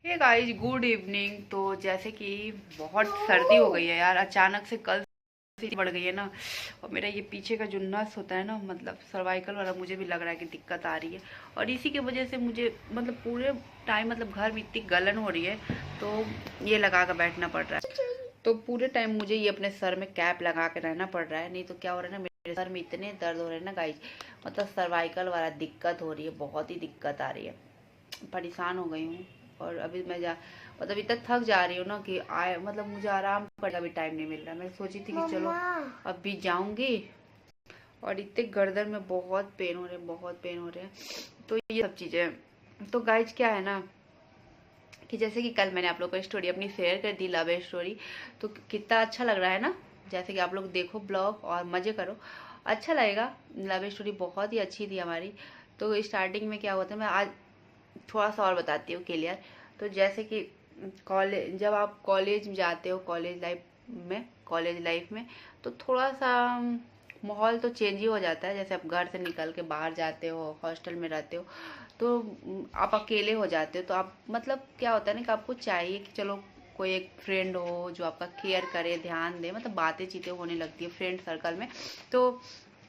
Hey guys, good evening. तो जैसे कि बहुत सर्दी हो गई है यार, अचानक से कल से बढ़ गई है ना। और मेरा ये पीछे का जो नस होता है ना, मतलब सर्वाइकल वाला, मुझे भी लग रहा है कि दिक्कत आ रही है। और इसी की वजह से मुझे मतलब पूरे टाइम मतलब घर में इतनी गलन हो रही है, तो ये लगा कर बैठना पड़ रहा है। तो पूरे टाइम मुझे ये अपने सर में कैप लगा के रहना पड़ रहा है, नहीं तो क्या हो रहा है ना, मेरे सर में इतने दर्द हो रहे हैं ना गाइस। मतलब सर्वाइकल वाला दिक्कत हो रही है, बहुत ही दिक्कत आ रही है। परेशान हो गई हूँ। और अभी मैं जा मतलब इतना थक जा रही हूँ ना कि आए मतलब मुझे आराम करने का भी टाइम नहीं मिल रहा। मैं सोची थी कि चलो अब भी जाऊंगी। और इतने गर्दन में बहुत पेन हो रहे हैं, बहुत पेन हो रहे हैं। तो ये सब चीज़ें तो गाइज क्या है ना, कि जैसे कि कल मैंने आप लोग को स्टोरी अपनी शेयर कर दी, लव स्टोरी। तो कितना अच्छा लग रहा है ना। जैसे कि आप लोग देखो ब्लॉग और मज़े करो, अच्छा लगेगा। लव स्टोरी बहुत ही अच्छी थी हमारी। तो स्टार्टिंग में क्या हुआ था, मैं आज थोड़ा सा और बताती हूँ क्लियर। तो जैसे कि कॉलेज, जब आप कॉलेज में जाते हो, कॉलेज लाइफ में तो थोड़ा सा माहौल तो चेंज ही हो जाता है। जैसे आप घर से निकल के बाहर जाते हो, हॉस्टल में रहते हो, तो आप अकेले हो जाते हो। तो आप मतलब क्या होता है ना कि आपको चाहिए कि चलो कोई एक फ्रेंड हो जो आपका केयर करे, ध्यान दे, मतलब बातें चीतें होने लगती है फ्रेंड सर्कल में। तो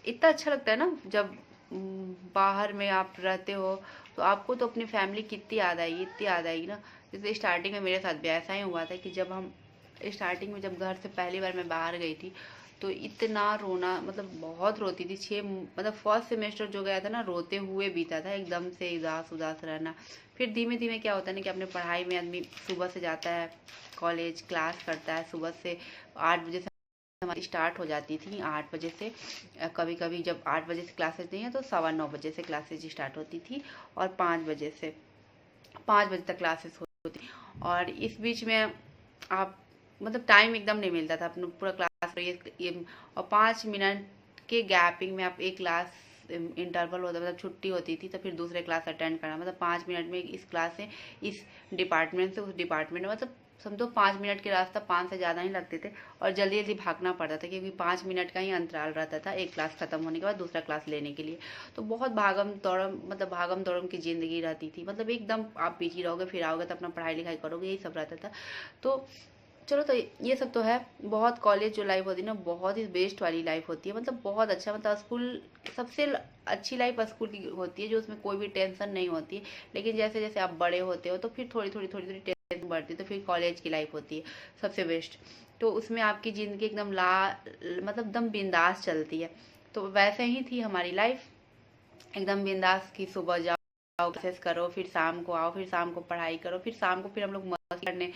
इतना अच्छा लगता है ना जब बाहर में आप रहते हो। तो आपको तो अपनी फैमिली कितनी याद आएगी, इतनी याद आएगी ना। जैसे स्टार्टिंग में मेरे साथ भी ऐसा ही हुआ था कि जब हम स्टार्टिंग में जब घर से पहली बार मैं बाहर गई थी, तो इतना रोना, मतलब बहुत रोती थी। मतलब फर्स्ट सेमेस्टर जो गया था ना, रोते हुए बीता था, एकदम से उदास उदास रहना। फिर धीमे धीमे क्या होता है ना कि अपने पढ़ाई में आदमी सुबह से जाता है, कॉलेज क्लास करता है सुबह से 8 बजे से हमारी स्टार्ट हो जाती थी, 8 बजे से। कभी कभी जब 8 बजे से क्लासेज नहीं है तो 9:15 बजे से क्लासेज स्टार्ट होती थी। और 5 बजे तक क्लासेस होती। और इस बीच में आप मतलब टाइम एकदम नहीं मिलता था अपना पूरा क्लास और 5 मिनट के गैपिंग में आप एक क्लास इंटरवल होता, मतलब छुट्टी होती थी तो फिर दूसरे क्लास अटेंड करना, मतलब 5 मिनट में इस क्लास से इस डिपार्टमेंट से उस डिपार्टमेंट में, मतलब समझो 5 मिनट के रास्ता 5 से ज़्यादा नहीं लगते थे। और जल्दी जल्दी भागना पड़ता था क्योंकि 5 मिनट का ही अंतराल रहता था एक क्लास खत्म होने के बाद दूसरा क्लास लेने के लिए। तो बहुत भागम दौड़म, मतलब भागम दौड़म की ज़िंदगी रहती थी। मतलब एकदम आप बिजी रहोगे, फिर आओगे तो अपना पढ़ाई लिखाई करोगे, यही सब रहता था। तो चलो, तो ये सब तो है। बहुत कॉलेज जो लाइफ होती है ना, बहुत ही बेस्ट वाली लाइफ होती है, मतलब बहुत अच्छा। मतलब स्कूल सबसे अच्छी लाइफ स्कूल की होती है, जो उसमें कोई भी टेंशन नहीं होती है। लेकिन जैसे जैसे आप बड़े होते हो तो फिर थोड़ी थोड़ी टेंशन बढ़ती है, तो फिर कॉलेज की लाइफ होती है सबसे बेस्ट। तो उसमें आपकी ज़िंदगी एकदम मतलब एकदम बिंदास चलती है। तो वैसे ही थी हमारी लाइफ, एकदम बिंदास की। सुबह जाओ, क्लासेस करो, फिर शाम को आओ, फिर शाम को पढ़ाई करो, फिर शाम को फिर हम लोग मस्ती करने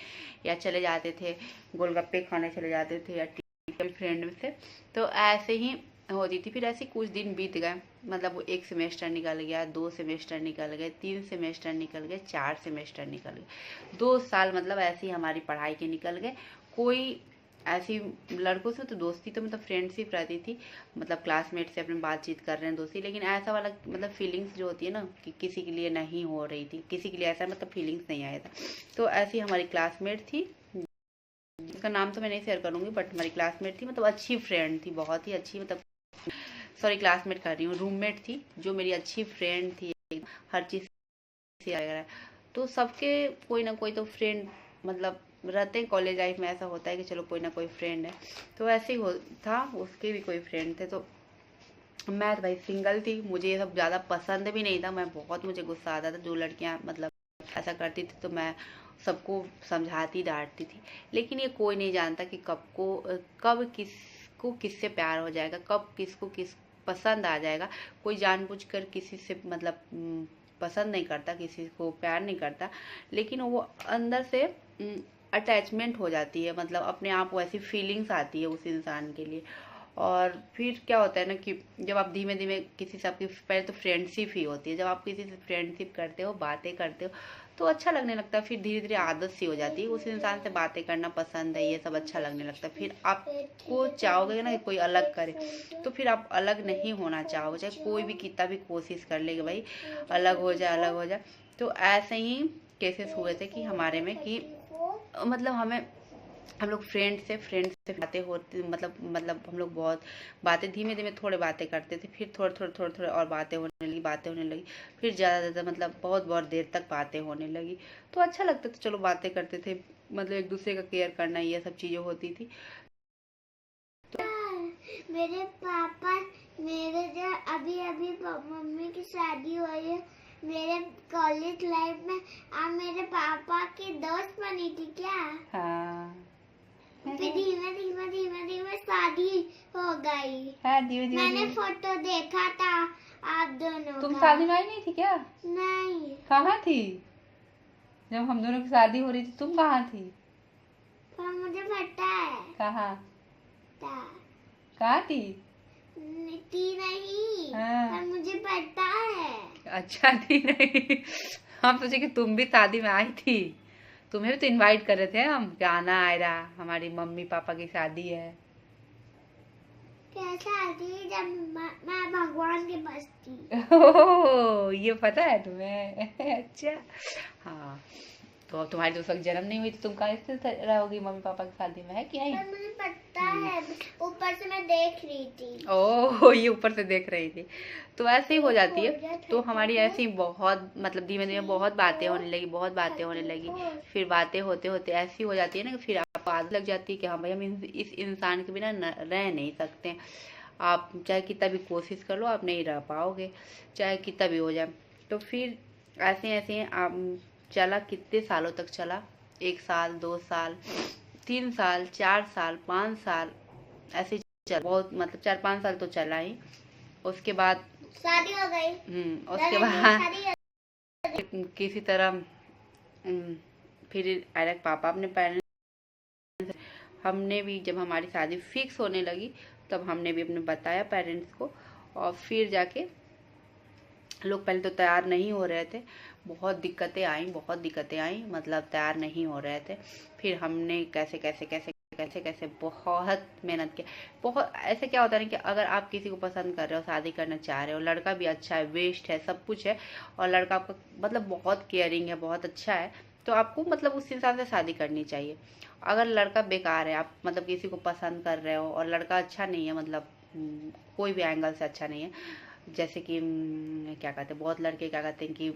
या चले जाते थे, गोलगप्पे खाने चले जाते थे या टी फ्रेंड से। तो ऐसे ही होती थी। फिर ऐसे कुछ दिन बीत गए, मतलब वो 1 सेमेस्टर निकल गया, 2 सेमेस्टर निकल गए, 3 सेमेस्टर निकल गए, 4 सेमेस्टर निकल गए, 2 साल मतलब ऐसे ही हमारी पढ़ाई के निकल गए। कोई ऐसी लड़कों से तो दोस्ती, तो मतलब फ्रेंडशिप रहती थी, मतलब क्लासमेट से अपने बातचीत कर रहे हैं दोस्ती। लेकिन ऐसा वाला मतलब फीलिंग्स जो होती है ना कि किसी के लिए नहीं हो रही थी, किसी के लिए ऐसा मतलब फीलिंग्स नहीं आया था। तो ऐसी हमारी क्लासमेट थी, जिसका नाम तो मैं नहीं शेयर करूंगी, बट हमारी क्लासमेट थी, मतलब अच्छी फ्रेंड थी, बहुत ही अच्छी। मतलब सॉरी, क्लासमेट कर रही हूँ, रूममेट थी जो मेरी अच्छी फ्रेंड थी, हर चीज़ से वगैरह। तो सबके कोई ना कोई तो फ्रेंड मतलब रहते हैं कॉलेज लाइफ में। ऐसा होता है कि चलो कोई ना कोई फ्रेंड है। तो ऐसे ही हो था, उसके भी कोई फ्रेंड थे। तो मैं तो भाई सिंगल थी, मुझे ये सब ज़्यादा पसंद भी नहीं था। मैं बहुत, मुझे गुस्सा आता था जो लड़कियां मतलब ऐसा करती थी, तो मैं सबको समझाती डांटती थी। लेकिन ये कोई नहीं जानता कि कब किसको किससे प्यार हो जाएगा, कब किसको किस पसंद आ जाएगा। कोई जानबूझकर किसी से मतलब पसंद नहीं करता, किसी को प्यार नहीं करता, लेकिन वो अंदर से अटैचमेंट हो जाती है, मतलब अपने आप वो ऐसी फीलिंग्स आती है उस इंसान के लिए। और फिर क्या होता है ना कि जब आप धीमे धीमे किसी से, आपकी पहले तो फ्रेंडशिप ही होती है, जब आप किसी से फ्रेंडशिप करते हो, बातें करते हो, तो अच्छा लगने लगता है। फिर धीरे धीरे आदत सी हो जाती है, उस इंसान से बातें करना पसंद है, ये सब अच्छा लगने लगता है। फिर आपको चाहोगे ना कि कोई अलग करे, तो फिर आप अलग नहीं होना चाहोगे, चाहे कोई भी कितना भी कोशिश कर लेगा भाई अलग हो जाए, अलग हो जाए। तो ऐसे ही केसेस हुए थे कि हमारे में कि मतलब हमें हम लोग फ्रेंड से बातें होती, मतलब हम लोग बहुत बातें धीमे धीमे थोड़े बातें करते थे, फिर थोड़े और बातें होने लगी, फिर ज़्यादा मतलब बहुत बहुत देर तक बातें होने लगी। तो अच्छा लगता था, चलो बातें करते थे, मतलब एक दूसरे का केयर करना, ये सब चीज़ें होती थी। मेरे पापा, मेरे जो अभी अभी मम्मी की शादी हुई है, मेरे कॉलेज लाइफ में आप मेरे पापा की दोस्त बनी थी क्या? हाँ फिर धीमे धीमे शादी हो गई। हाँ, धीरे धीरे मैंने फोटो देखा था आप दोनों तुम का। शादी में आई नहीं थी क्या? नहीं। कहाँ थी जब हम दोनों की शादी हो रही थी? तुम कहाँ थी? पर मुझे पता है। कहाँ? था। कहाँ थी? थी नहीं। हाँ। पर मुझे पता है। अच्छा, थी नहीं। हम सोचे कि तुम भी शादी में आई थी, तुम्हें भी तो इनवाइट कर रहे थे हम कि आना, आयरा, हमारी मम्मी पापा की शादी है। क्या शादी? जब मैं भगवान के पास थी। ओह, ये पता है तुम्हें? अच्छा। हाँ, तो अब तुम्हारी तो उस वक्त जन्म नहीं हुई थी, तुम कैसे रहोगी मम्मी पापा की शादी में, है कि नहीं? पर मुझे पता है, ऊपर से मैं देख रही थी। ओह, ये ऊपर से देख रही थी। तो ऐसे ही हो जाती है। तो हमारी ऐसे ही बहुत मतलब धीमे धीमे बहुत बातें होने लगी। फिर बातें होते होते ऐसी हो जाती है ना कि फिर आपको आदत लग जाती है कि हाँ भाई, हम इस इंसान के बिना रह नहीं सकते। आप चाहे कितना भी कोशिश कर लो, आप नहीं रह पाओगे, चाहे कितना भी हो जाए। तो फिर ऐसे ऐसे आप चला, कितने सालों तक चला, 1 साल, 2 साल, 3 साल, 4 साल, 5 साल, ऐसे चल बहुत मतलब 4-5 साल तो चला ही। उसके बाद शादी हो गई। उसके बाद किसी तरह फिर डायरेक्ट पापा अपने पेरेंट्स, हमने भी जब हमारी शादी फिक्स होने लगी तब हमने भी अपने बताया पेरेंट्स को। और फिर जाके लोग पहले तो तैयार नहीं हो रहे थे, बहुत दिक्कतें आई, मतलब तैयार नहीं हो रहे थे। फिर हमने कैसे कैसे कैसे कैसे कैसे बहुत मेहनत किया। बहुत ऐसे क्या होता है ना कि अगर आप किसी को पसंद कर रहे हो, शादी करना चाह रहे हो, लड़का भी अच्छा है, वेस्ट है, सब कुछ है, और लड़का आपका मतलब बहुत केयरिंग है, बहुत अच्छा है, तो आपको मतलब उस इंसान से शादी करनी चाहिए। अगर लड़का बेकार है, आप मतलब किसी को पसंद कर रहे हो और लड़का अच्छा नहीं है, मतलब कोई भी एंगल से अच्छा नहीं है, जैसे कि क्या कहते हैं, बहुत लड़के क्या कहते हैं कि